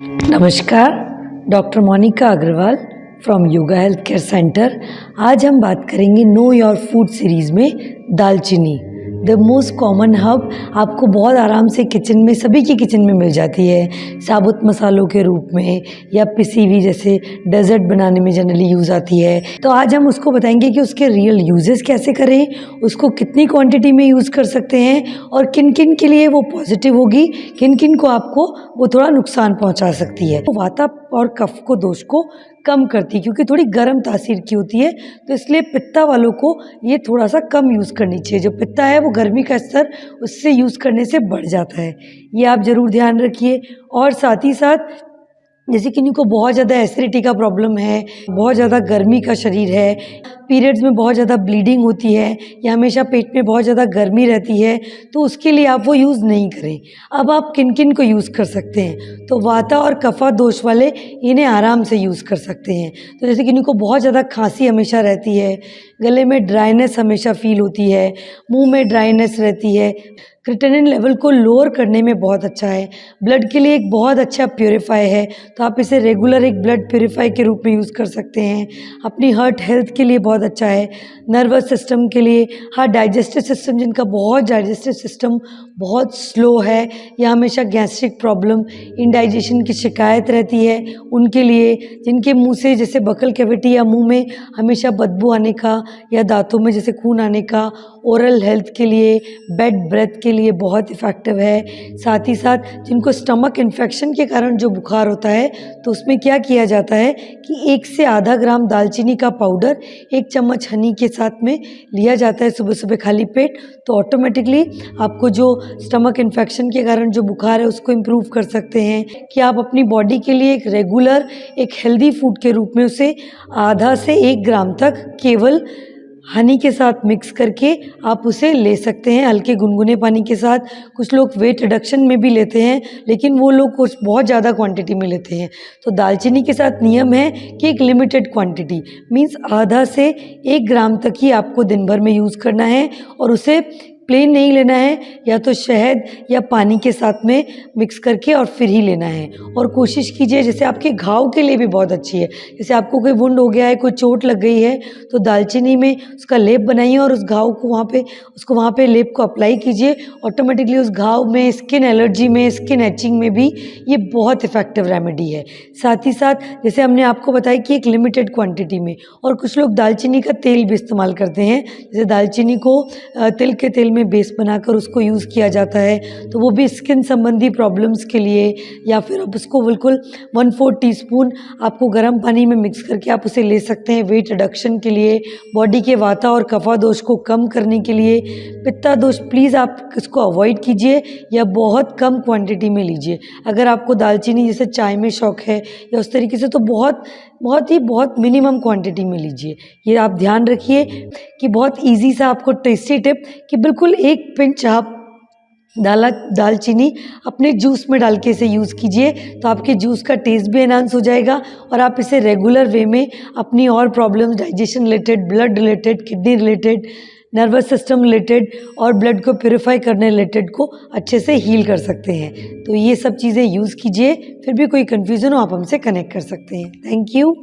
नमस्कार, doctor Monika Agarwal from yoga health care centre. आज हम बात करेंगे नो योर फूड सीरीज़ में दालचीनी, द मोस्ट कॉमन हर्ब। आपको बहुत आराम से किचन में, सभी की किचन में मिल जाती है, साबुत मसालों के रूप में या पिसी हुई, जैसे डेजर्ट बनाने में जनरली यूज़ आती है। तो आज हम उसको बताएंगे कि उसके रियल यूजेस कैसे करें, उसको कितनी क्वांटिटी में यूज़ कर सकते हैं और किन किन के लिए वो पॉजिटिव होगी, किन किन को आपको वो थोड़ा नुकसान पहुंचा सकती है। तो वाता और कफ को, दोष को कम करती है, क्योंकि थोड़ी गर्म तासीर की होती है, तो इसलिए पित्ता वालों को ये थोड़ा सा कम यूज़ करनी चाहिए। जो पित्ता है वो गर्मी का स्तर उससे यूज़ करने से बढ़ जाता है, ये आप ज़रूर ध्यान रखिए। और साथ ही साथ जैसे किन्हीं को बहुत ज़्यादा एसिडिटी का प्रॉब्लम है, बहुत ज़्यादा गर्मी का शरीर है, पीरियड्स में बहुत ज़्यादा ब्लीडिंग होती है या हमेशा पेट में बहुत ज़्यादा गर्मी रहती है, तो उसके लिए आप वो यूज़ नहीं करें। अब आप किन किन को यूज़ कर सकते हैं, तो वाता और कफा दोष वाले इन्हें आराम से यूज़ कर सकते हैं। तो जैसे किन्हीं को बहुत ज़्यादा खांसी हमेशा रहती है, गले में ड्राइनेस हमेशा फील होती है, मुंह में ड्राइनेस रहती है, क्रिएटिनिन लेवल को लोअर करने में बहुत अच्छा है, ब्लड के लिए एक बहुत अच्छा प्योरीफाई है, तो आप इसे रेगुलर एक ब्लड प्योरीफाई के रूप में यूज़ कर सकते हैं। अपनी हार्ट हेल्थ के लिए बहुत अच्छा है, नर्वस सिस्टम के लिए, हाँ डाइजेस्टिव सिस्टम, जिनका डाइजेस्टिव सिस्टम बहुत स्लो है या हमेशा गैस्ट्रिक प्रॉब्लम, इंडाइजेशन की शिकायत रहती है, उनके लिए, जिनके मुंह से जैसे बकल कैविटी या मुंह में हमेशा बदबू आने का या दांतों में जैसे खून आने का, ओरल हेल्थ के लिए, बेड ब्रेथ के लिए बहुत इफ़ेक्टिव है। साथ ही साथ जिनको स्टमक इन्फेक्शन के कारण जो बुखार होता है, तो उसमें क्या किया जाता है कि 1 से आधा ग्राम दालचीनी का पाउडर 1 चम्मच हनी के साथ में लिया जाता है सुबह सुबह खाली पेट, तो ऑटोमेटिकली आपको जो स्टमक इन्फेक्शन के कारण जो बुखार है उसको इम्प्रूव कर सकते हैं। कि आप अपनी बॉडी के लिए एक रेगुलर, एक हेल्दी फूड के रूप में उसे आधा से 1 ग्राम तक केवल हनी के साथ मिक्स करके आप उसे ले सकते हैं, हल्के गुनगुने पानी के साथ। कुछ लोग वेट रिडक्शन में भी लेते हैं, लेकिन वो लोग कुछ बहुत ज़्यादा क्वांटिटी में लेते हैं। तो दालचीनी के साथ नियम है कि एक लिमिटेड क्वांटिटी, मीन्स आधा से 1 ग्राम तक ही आपको दिन भर में यूज़ करना है, और उसे प्लेन नहीं लेना है, या तो शहद या पानी के साथ में मिक्स करके और फिर ही लेना है। और कोशिश कीजिए, जैसे आपके घाव के लिए भी बहुत अच्छी है, जैसे आपको कोई वुंड हो गया है, कोई चोट लग गई है, तो दालचीनी में उसका लेप बनाइए और उस घाव को वहाँ पे लेप को अप्लाई कीजिए। ऑटोमेटिकली उस घाव में, स्किन एलर्जी में, स्किन एचिंग में भी ये बहुत इफ़ेक्टिव रेमेडी है। साथ ही साथ जैसे हमने आपको बताया कि एक लिमिटेड क्वांटिटी में, और कुछ लोग दालचीनी का तेल भी इस्तेमाल करते हैं, जैसे दालचीनी को तिल के तेल में बेस बनाकर उसको यूज़ किया जाता है, तो वो भी स्किन संबंधी प्रॉब्लम्स के लिए, या फिर आप उसको बिल्कुल 1/4 टीस्पून आपको गर्म पानी में मिक्स करके आप उसे ले सकते हैं वेट रिडक्शन के लिए, बॉडी के वाता और कफा दोष को कम करने के लिए। पित्ता दोष प्लीज़ आप इसको अवॉइड कीजिए या बहुत कम क्वांटिटी में लीजिए। अगर आपको दालचीनी जैसे चाय में शौक है या उस तरीके से, तो बहुत मिनिमम क्वांटिटी में लीजिए। ये आप ध्यान रखिए कि बहुत इजी सा आपको टेस्टी टिप, कि बिल्कुल 1 पिंच आप दालचीनी अपने जूस में डाल के इसे यूज़ कीजिए, तो आपके जूस का टेस्ट भी एनहांस हो जाएगा, और आप इसे रेगुलर वे में अपनी और problems, digestion related, blood related, kidney related, nervous system related और ब्लड को प्योरीफाई करने रिलेटेड को अच्छे से हील कर सकते हैं। तो ये सब चीज़ें यूज़ कीजिए। फिर भी कोई कन्फ्यूज़न हो, आप हमसे कनेक्ट कर सकते हैं। Thank you.